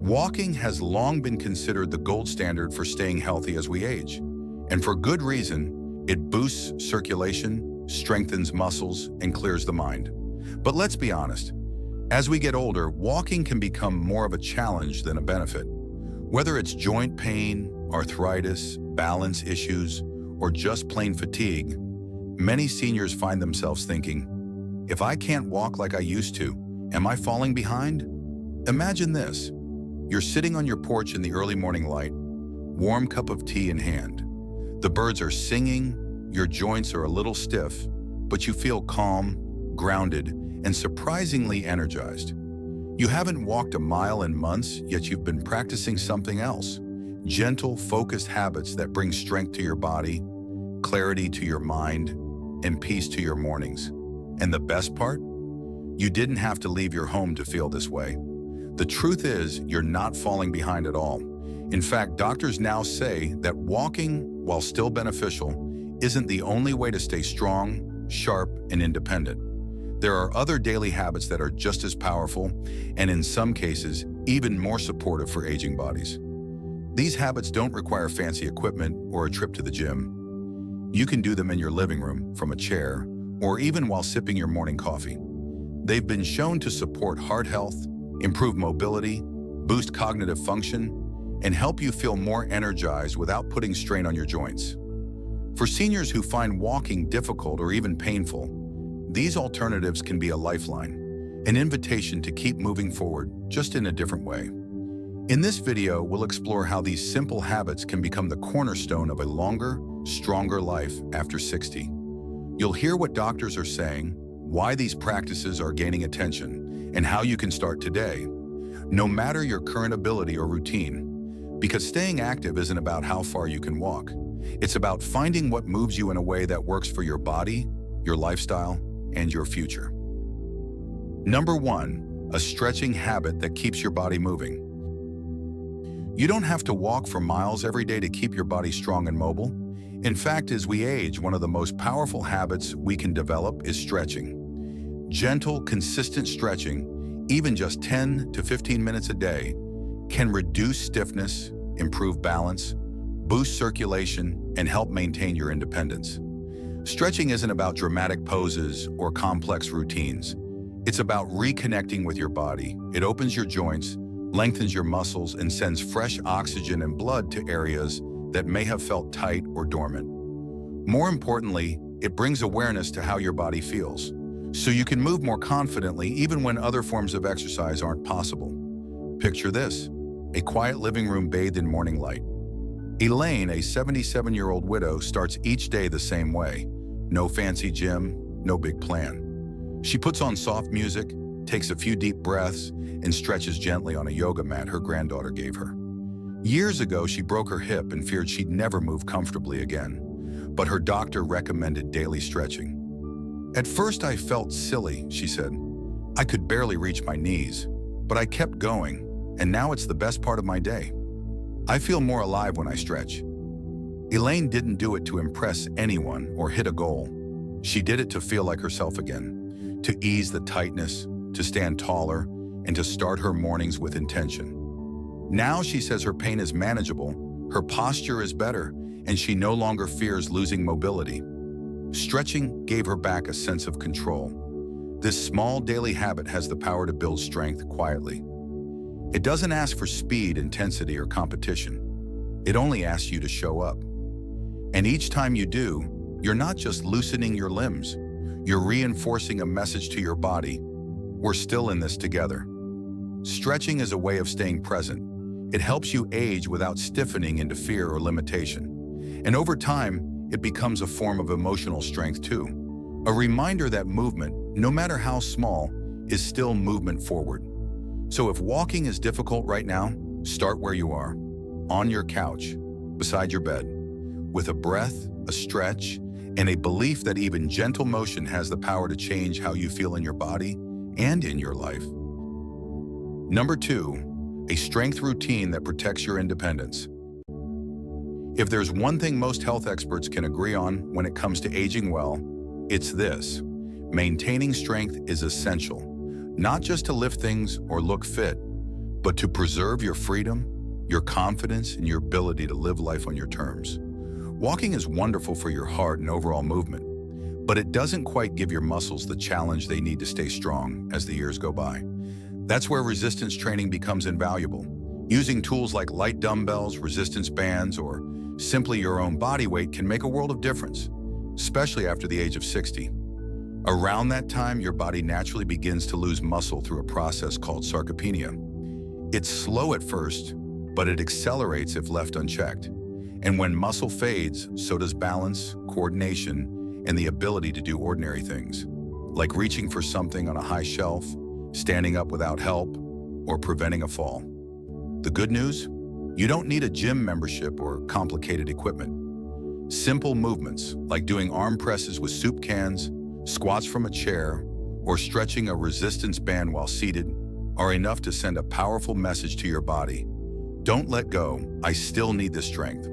Walking has long been considered the gold standard for staying healthy as we age. And for good reason. It boosts circulation, strengthens muscles, and clears the mind. But let's be honest, as we get older, walking can become more of a challenge than a benefit. Whether it's joint pain, arthritis, balance issues, or just plain fatigue, many seniors find themselves thinking, if I can't walk like I used to, am I falling behind? Imagine this. You're sitting on your porch in the early morning light, warm cup of tea in hand. The birds are singing, your joints are a little stiff, but you feel calm, grounded, and surprisingly energized. You haven't walked a mile in months, yet you've been practicing something else. Gentle, focused habits that bring strength to your body, clarity to your mind, and peace to your mornings. And the best part? You didn't have to leave your home to feel this way. The truth is, you're not falling behind at all. In fact, doctors now say that walking, while still beneficial, isn't the only way to stay strong, sharp, and independent. There are other daily habits that are just as powerful, and in some cases, even more supportive for aging bodies. These habits don't require fancy equipment or a trip to the gym. You can do them in your living room, from a chair, or even while sipping your morning coffee. They've been shown to support heart health, improve mobility, boost cognitive function, and help you feel more energized without putting strain on your joints. For seniors who find walking difficult or even painful, these alternatives can be a lifeline, an invitation to keep moving forward, just in a different way. In this video, we'll explore how these simple habits can become the cornerstone of a longer, stronger life after 60. You'll hear what doctors are saying, why these practices are gaining attention, and how you can start today, no matter your current ability or routine. Because staying active isn't about how far you can walk. It's about finding what moves you in a way that works for your body, your lifestyle, and your future. Number 1, a stretching habit that keeps your body moving. You don't have to walk for miles every day to keep your body strong and mobile. In fact, as we age, one of the most powerful habits we can develop is stretching. Gentle, consistent stretching, even just 10 to 15 minutes a day, can reduce stiffness, improve balance, boost circulation, and help maintain your independence. Stretching isn't about dramatic poses or complex routines. It's about reconnecting with your body. It opens your joints, lengthens your muscles, and sends fresh oxygen and blood to areas that may have felt tight or dormant. More importantly, it brings awareness to how your body feels, so you can move more confidently even when other forms of exercise aren't possible. Picture this, a quiet living room bathed in morning light. Elaine, a 77-year-old widow, starts each day the same way. No fancy gym, no big plan. She puts on soft music, takes a few deep breaths, and stretches gently on a yoga mat her granddaughter gave her. Years ago, she broke her hip and feared she'd never move comfortably again, but her doctor recommended daily stretching. At first, I felt silly, she said. I could barely reach my knees, but I kept going, and now it's the best part of my day. I feel more alive when I stretch. Elaine didn't do it to impress anyone or hit a goal. She did it to feel like herself again, to ease the tightness, to stand taller, and to start her mornings with intention. Now she says her pain is manageable, her posture is better, and she no longer fears losing mobility. Stretching gave her back a sense of control. This small daily habit has the power to build strength quietly. It doesn't ask for speed, intensity, or competition. It only asks you to show up. And each time you do, you're not just loosening your limbs, you're reinforcing a message to your body. We're still in this together. Stretching is a way of staying present. It helps you age without stiffening into fear or limitation. And over time, it becomes a form of emotional strength too. A reminder that movement, no matter how small, is still movement forward. So if walking is difficult right now, start where you are, on your couch, beside your bed, with a breath, a stretch, and a belief that even gentle motion has the power to change how you feel in your body and in your life. Number 2, a strength routine that protects your independence. If there's one thing most health experts can agree on when it comes to aging well, it's this: maintaining strength is essential, not just to lift things or look fit, but to preserve your freedom, your confidence, and your ability to live life on your terms. Walking is wonderful for your heart and overall movement, but it doesn't quite give your muscles the challenge they need to stay strong as the years go by. That's where resistance training becomes invaluable. Using tools like light dumbbells, resistance bands, or simply your own body weight can make a world of difference, especially after the age of 60. Around that time, your body naturally begins to lose muscle through a process called sarcopenia. It's slow at first, but it accelerates if left unchecked. And when muscle fades, so does balance, coordination, and the ability to do ordinary things, like reaching for something on a high shelf, standing up without help, or preventing a fall. The good news? You don't need a gym membership or complicated equipment. Simple movements, like doing arm presses with soup cans, squats from a chair, or stretching a resistance band while seated, are enough to send a powerful message to your body. Don't let go, I still need this strength.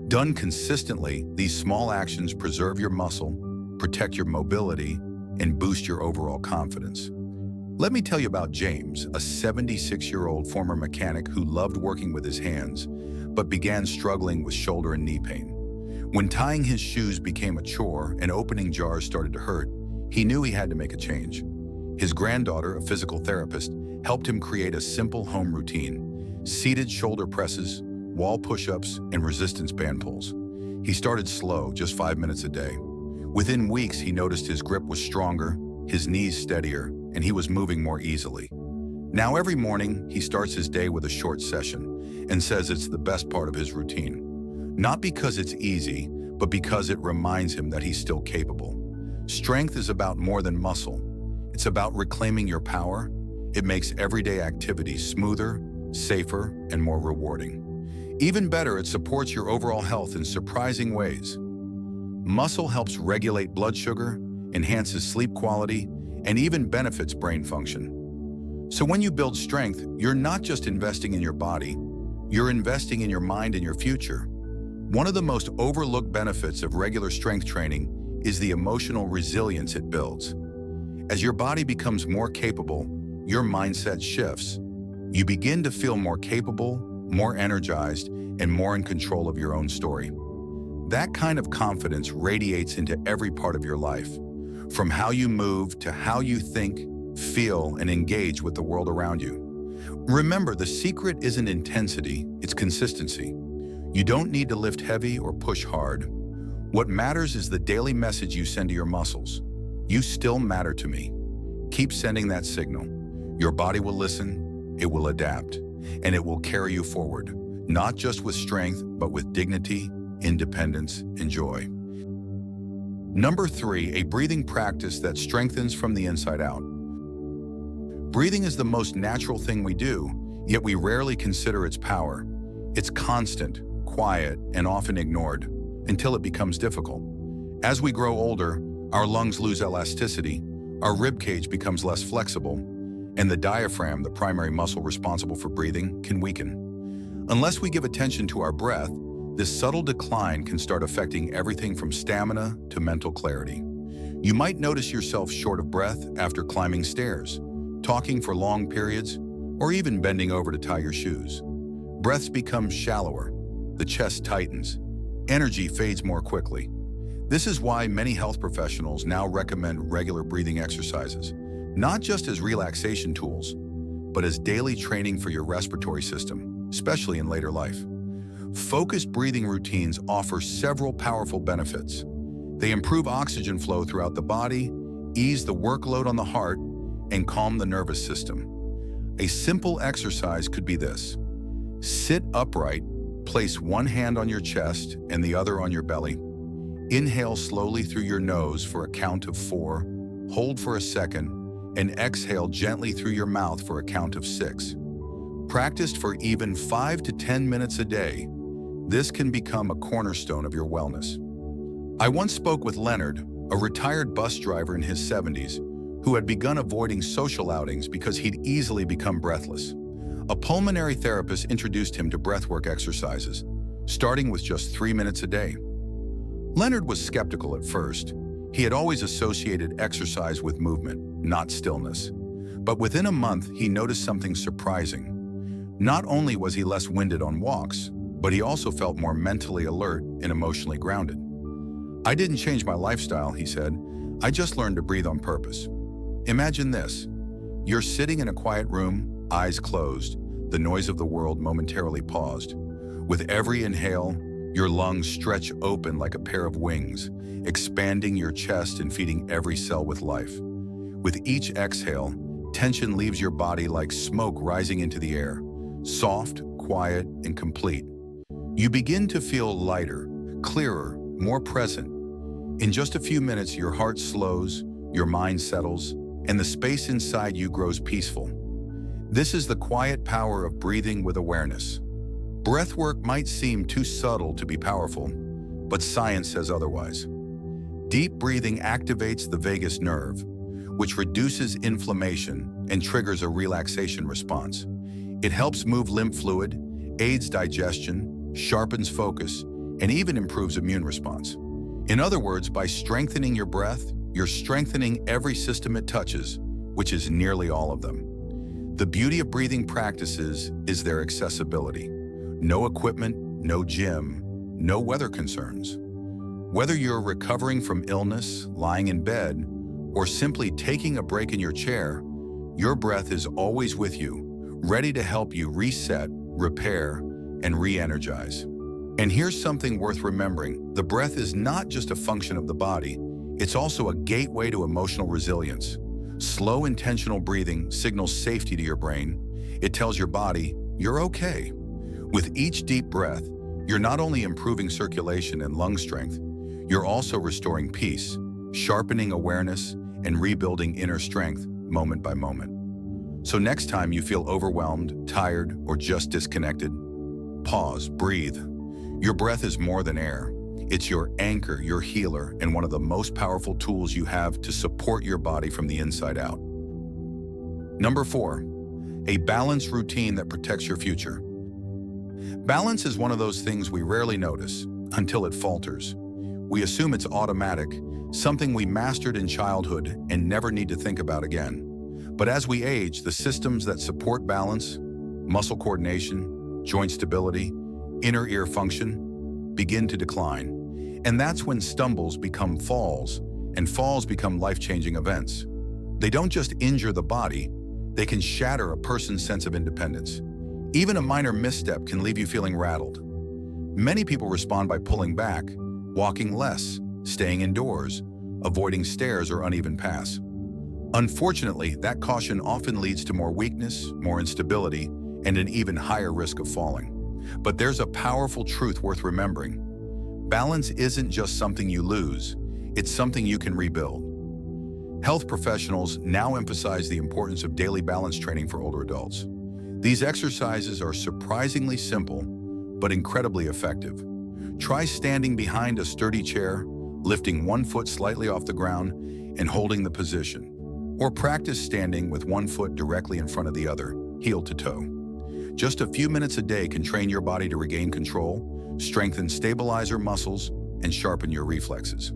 Done consistently, these small actions preserve your muscle, protect your mobility, and boost your overall confidence. Let me tell you about James, a 76-year-old former mechanic who loved working with his hands, but began struggling with shoulder and knee pain. When tying his shoes became a chore and opening jars started to hurt, he knew he had to make a change. His granddaughter, a physical therapist, helped him create a simple home routine: seated shoulder presses, wall push-ups, and resistance band pulls. He started slow, just 5 minutes a day. Within weeks, he noticed his grip was stronger, his knees steadier, and he was moving more easily. Now every morning, he starts his day with a short session and says it's the best part of his routine. Not because it's easy, but because it reminds him that he's still capable. Strength is about more than muscle. It's about reclaiming your power. It makes everyday activities smoother, safer, and more rewarding. Even better, it supports your overall health in surprising ways. Muscle helps regulate blood sugar, enhances sleep quality, and even benefits brain function. So when you build strength, you're not just investing in your body, you're investing in your mind and your future. One of the most overlooked benefits of regular strength training is the emotional resilience it builds. As your body becomes more capable, your mindset shifts. You begin to feel more capable, more energized, and more in control of your own story. That kind of confidence radiates into every part of your life, from how you move to how you think, feel, and engage with the world around you. Remember, the secret isn't intensity, it's consistency. You don't need to lift heavy or push hard. What matters is the daily message you send to your muscles. You still matter to me. Keep sending that signal. Your body will listen, it will adapt, and it will carry you forward, not just with strength, but with dignity, independence, and joy. Number 3, a breathing practice that strengthens from the inside out. Breathing is the most natural thing we do, yet we rarely consider its power. It's constant, quiet, and often ignored, until it becomes difficult. As we grow older, our lungs lose elasticity, our rib cage becomes less flexible, and the diaphragm, the primary muscle responsible for breathing, can weaken. Unless we give attention to our breath, this subtle decline can start affecting everything from stamina to mental clarity. You might notice yourself short of breath after climbing stairs, talking for long periods, or even bending over to tie your shoes. Breaths become shallower, the chest tightens, energy fades more quickly. This is why many health professionals now recommend regular breathing exercises, not just as relaxation tools, but as daily training for your respiratory system, especially in later life. Focused breathing routines offer several powerful benefits. They improve oxygen flow throughout the body, ease the workload on the heart, and calm the nervous system. A simple exercise could be this: sit upright, place one hand on your chest and the other on your belly. Inhale slowly through your nose for a count of 4, hold for a second, and exhale gently through your mouth for a count of 6. Practiced for even 5 to 10 minutes a day, this can become a cornerstone of your wellness. I once spoke with Leonard, a retired bus driver in his 70s, who had begun avoiding social outings because he'd easily become breathless. A pulmonary therapist introduced him to breathwork exercises, starting with just 3 minutes a day. Leonard was skeptical at first. He had always associated exercise with movement, not stillness. But within a month, he noticed something surprising. Not only was he less winded on walks, but he also felt more mentally alert and emotionally grounded. "I didn't change my lifestyle," he said. "I just learned to breathe on purpose." Imagine this. You're sitting in a quiet room, eyes closed, the noise of the world momentarily paused. With every inhale, your lungs stretch open like a pair of wings, expanding your chest and feeding every cell with life. With each exhale, tension leaves your body like smoke rising into the air, soft, quiet, and complete. You begin to feel lighter, clearer, more present. In just a few minutes, your heart slows, your mind settles, and the space inside you grows peaceful. This is the quiet power of breathing with awareness. Breathwork might seem too subtle to be powerful, but science says otherwise. Deep breathing activates the vagus nerve, which reduces inflammation and triggers a relaxation response. It helps move lymph fluid, aids digestion, sharpens focus, and even improves immune response. In other words, by strengthening your breath, you're strengthening every system it touches, which is nearly all of them. The beauty of breathing practices is their accessibility. No equipment, no gym, no weather concerns. Whether you're recovering from illness, lying in bed, or simply taking a break in your chair, your breath is always with you, ready to help you reset, repair, and re-energize. And here's something worth remembering. The breath is not just a function of the body, it's also a gateway to emotional resilience. Slow, intentional breathing signals safety to your brain. It tells your body, you're okay. With each deep breath, you're not only improving circulation and lung strength, you're also restoring peace, sharpening awareness, and rebuilding inner strength moment by moment. So next time you feel overwhelmed, tired, or just disconnected, pause, breathe. Your breath is more than air. It's your anchor, your healer, and one of the most powerful tools you have to support your body from the inside out. Number 4, a balanced routine that protects your future. Balance is one of those things we rarely notice until it falters. We assume it's automatic, something we mastered in childhood and never need to think about again. But as we age, the systems that support balance, muscle coordination, joint stability, inner ear function, begin to decline. And that's when stumbles become falls, and falls become life-changing events. They don't just injure the body, they can shatter a person's sense of independence. Even a minor misstep can leave you feeling rattled. Many people respond by pulling back, walking less, staying indoors, avoiding stairs or uneven paths. Unfortunately, that caution often leads to more weakness, more instability, and an even higher risk of falling. But there's a powerful truth worth remembering. Balance isn't just something you lose, it's something you can rebuild. Health professionals now emphasize the importance of daily balance training for older adults. These exercises are surprisingly simple, but incredibly effective. Try standing behind a sturdy chair, lifting one foot slightly off the ground, and holding the position. Or practice standing with one foot directly in front of the other, heel to toe. Just a few minutes a day can train your body to regain control, strengthen stabilizer muscles, and sharpen your reflexes.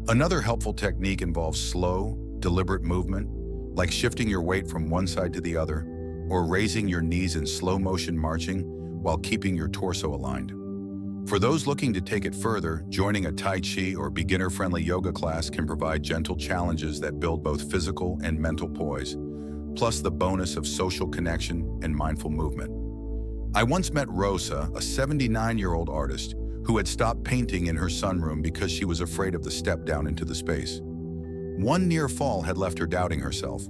Another helpful technique involves slow, deliberate movement, like shifting your weight from one side to the other, or raising your knees in slow motion marching while keeping your torso aligned. For those looking to take it further, joining a Tai Chi or beginner-friendly yoga class can provide gentle challenges that build both physical and mental poise, plus the bonus of social connection and mindful movement. I once met Rosa, a 79-year-old artist, who had stopped painting in her sunroom because she was afraid of the step down into the space. One near fall had left her doubting herself.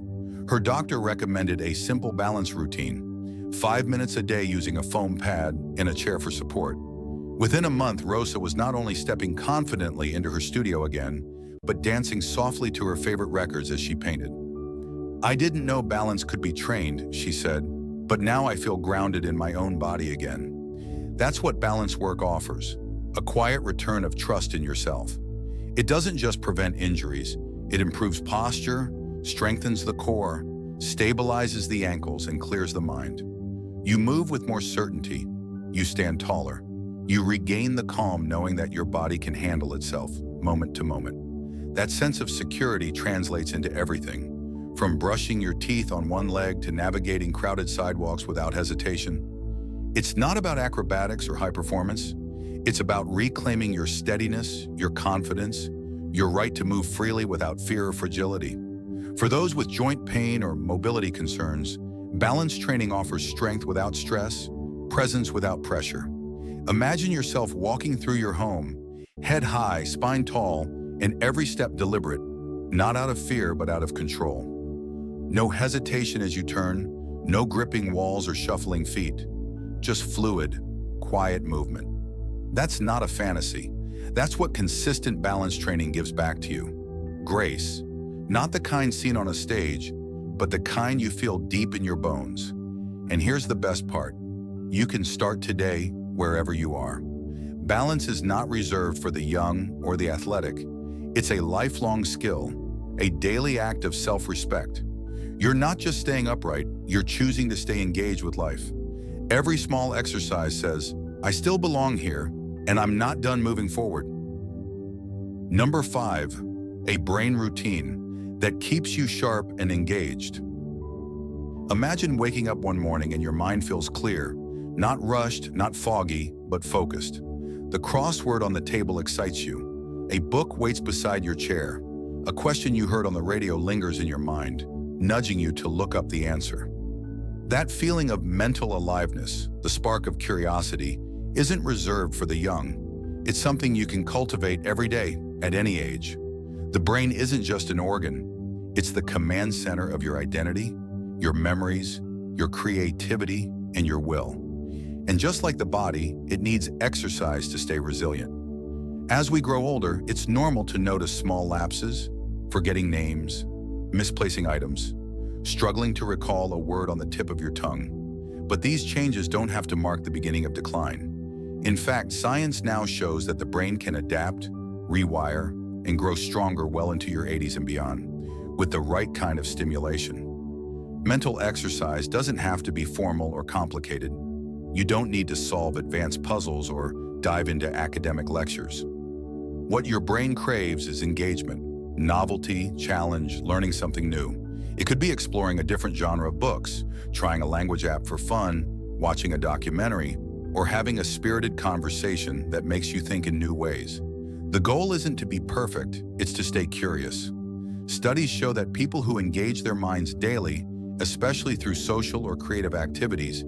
Her doctor recommended a simple balance routine, 5 minutes a day using a foam pad and a chair for support. Within a month, Rosa was not only stepping confidently into her studio again, but dancing softly to her favorite records as she painted. "I didn't know balance could be trained," she said, "but now I feel grounded in my own body again." That's what balance work offers, a quiet return of trust in yourself. It doesn't just prevent injuries, it improves posture, strengthens the core, stabilizes the ankles, and clears the mind. You move with more certainty, you stand taller. You regain the calm knowing that your body can handle itself, moment to moment. That sense of security translates into everything, From brushing your teeth on one leg to navigating crowded sidewalks without hesitation. It's not about acrobatics or high performance. It's about reclaiming your steadiness, your confidence, your right to move freely without fear or fragility. For those with joint pain or mobility concerns, balance training offers strength without stress, presence without pressure. Imagine yourself walking through your home, head high, spine tall, and every step deliberate, not out of fear but out of control. No hesitation as you turn, no gripping walls or shuffling feet, just fluid, quiet movement. That's not a fantasy. That's what consistent balance training gives back to you. Grace, not the kind seen on a stage, but the kind you feel deep in your bones. And here's the best part. You can start today wherever you are. Balance is not reserved for the young or the athletic. It's a lifelong skill, a daily act of self-respect. You're not just staying upright, you're choosing to stay engaged with life. Every small exercise says, I still belong here, and I'm not done moving forward. Number 5, a brain routine that keeps you sharp and engaged. Imagine waking up one morning and your mind feels clear, not rushed, not foggy, but focused. The crossword on the table excites you. A book waits beside your chair. A question you heard on the radio lingers in your mind, nudging you to look up the answer. That feeling of mental aliveness, the spark of curiosity, isn't reserved for the young. It's something you can cultivate every day, at any age. The brain isn't just an organ. It's the command center of your identity, your memories, your creativity, and your will. And just like the body, it needs exercise to stay resilient. As we grow older, it's normal to notice small lapses, forgetting names, misplacing items, struggling to recall a word on the tip of your tongue. But these changes don't have to mark the beginning of decline. In fact, science now shows that the brain can adapt, rewire, and grow stronger well into your 80s and beyond, with the right kind of stimulation. Mental exercise doesn't have to be formal or complicated. You don't need to solve advanced puzzles or dive into academic lectures. What your brain craves is engagement, novelty, challenge, learning something new. It could be exploring a different genre of books, trying a language app for fun, watching a documentary, or having a spirited conversation that makes you think in new ways. The goal isn't to be perfect, it's to stay curious. Studies show that people who engage their minds daily, especially through social or creative activities,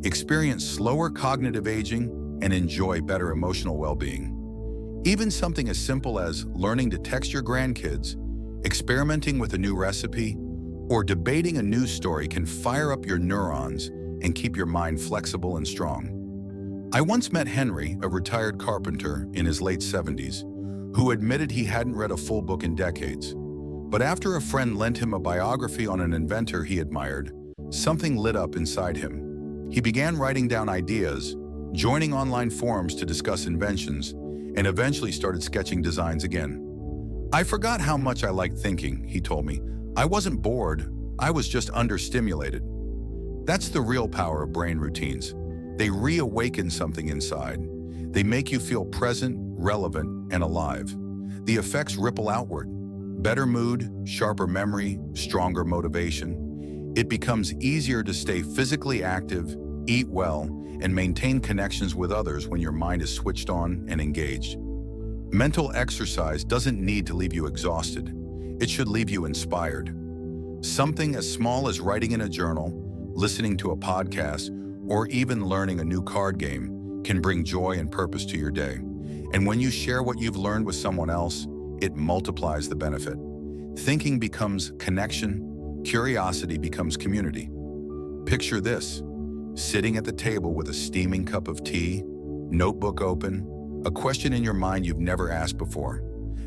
experience slower cognitive aging and enjoy better emotional well-being. Even something as simple as learning to text your grandkids, experimenting with a new recipe, or debating a news story can fire up your neurons and keep your mind flexible and strong. I once met Henry, a retired carpenter in his late 70s, who admitted he hadn't read a full book in decades. But after a friend lent him a biography on an inventor he admired, something lit up inside him. He began writing down ideas, joining online forums to discuss inventions, and eventually started sketching designs again. I forgot how much I liked thinking, he told me. I wasn't bored, I was just understimulated. That's the real power of brain routines. They reawaken something inside. They make you feel present, relevant, and alive. The effects ripple outward. Better mood, sharper memory, stronger motivation. It becomes easier to stay physically active, eat well, and maintain connections with others when your mind is switched on and engaged. Mental exercise doesn't need to leave you exhausted. It should leave you inspired. Something as small as writing in a journal, listening to a podcast, or even learning a new card game can bring joy and purpose to your day. And when you share what you've learned with someone else, it multiplies the benefit. Thinking becomes connection, curiosity becomes community. Picture this, sitting at the table with a steaming cup of tea, notebook open, a question in your mind you've never asked before.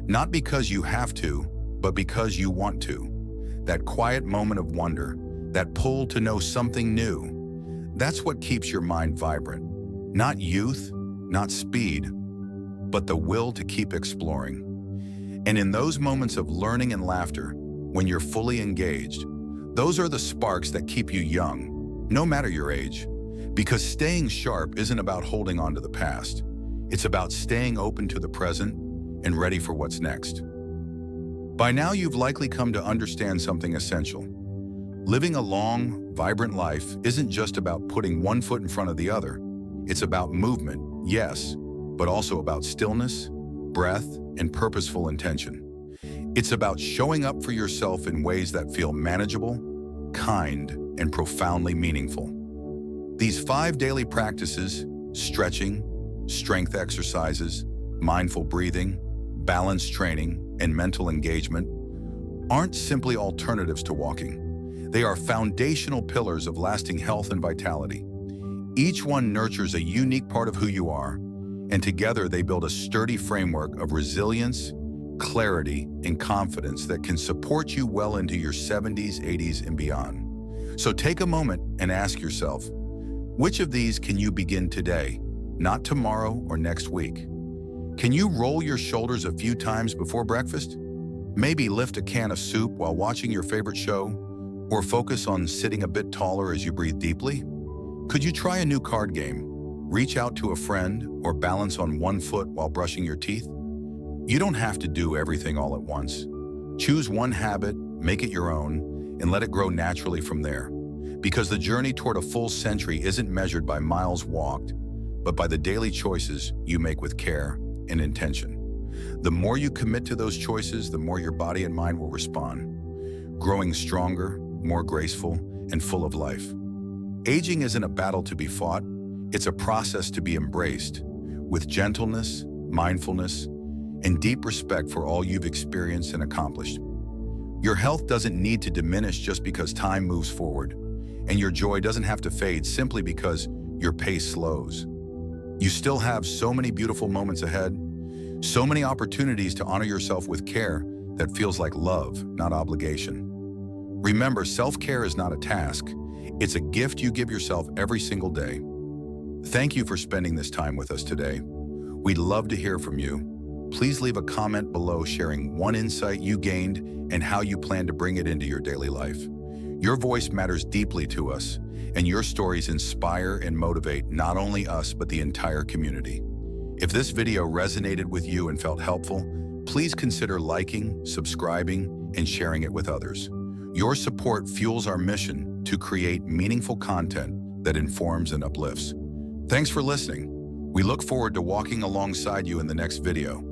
Not because you have to, but because you want to. That quiet moment of wonder, that pull to know something new. That's what keeps your mind vibrant. Not youth, not speed, but the will to keep exploring. And in those moments of learning and laughter, when you're fully engaged, those are the sparks that keep you young, no matter your age. Because staying sharp isn't about holding on to the past. It's about staying open to the present and ready for what's next. By now, you've likely come to understand something essential. Living a long, vibrant life isn't just about putting one foot in front of the other. It's about movement, yes, but also about stillness, breath, and purposeful intention. It's about showing up for yourself in ways that feel manageable, kind, and profoundly meaningful. These 5 daily practices, stretching, strength exercises, mindful breathing, balance training, and mental engagement, aren't simply alternatives to walking. They are foundational pillars of lasting health and vitality. Each one nurtures a unique part of who you are, and together they build a sturdy framework of resilience, clarity, and confidence that can support you well into your 70s, 80s, and beyond. So take a moment and ask yourself, which of these can you begin today, not tomorrow or next week? Can you roll your shoulders a few times before breakfast? Maybe lift a can of soup while watching your favorite show? Or focus on sitting a bit taller as you breathe deeply? Could you try a new card game, reach out to a friend, or balance on one foot while brushing your teeth? You don't have to do everything all at once. Choose one habit, make it your own, and let it grow naturally from there. Because the journey toward a full century isn't measured by miles walked, but by the daily choices you make with care and intention. The more you commit to those choices, the more your body and mind will respond, growing stronger, more graceful, and full of life. Aging isn't a battle to be fought, it's a process to be embraced, with gentleness, mindfulness, and deep respect for all you've experienced and accomplished. Your health doesn't need to diminish just because time moves forward, and your joy doesn't have to fade simply because your pace slows. You still have so many beautiful moments ahead, so many opportunities to honor yourself with care that feels like love, not obligation. Remember, self-care is not a task, it's a gift you give yourself every single day. Thank you for spending this time with us today. We'd love to hear from you. Please leave a comment below sharing one insight you gained and how you plan to bring it into your daily life. Your voice matters deeply to us, and your stories inspire and motivate not only us, but the entire community. If this video resonated with you and felt helpful, please consider liking, subscribing, and sharing it with others. Your support fuels our mission to create meaningful content that informs and uplifts. Thanks for listening. We look forward to walking alongside you in the next video.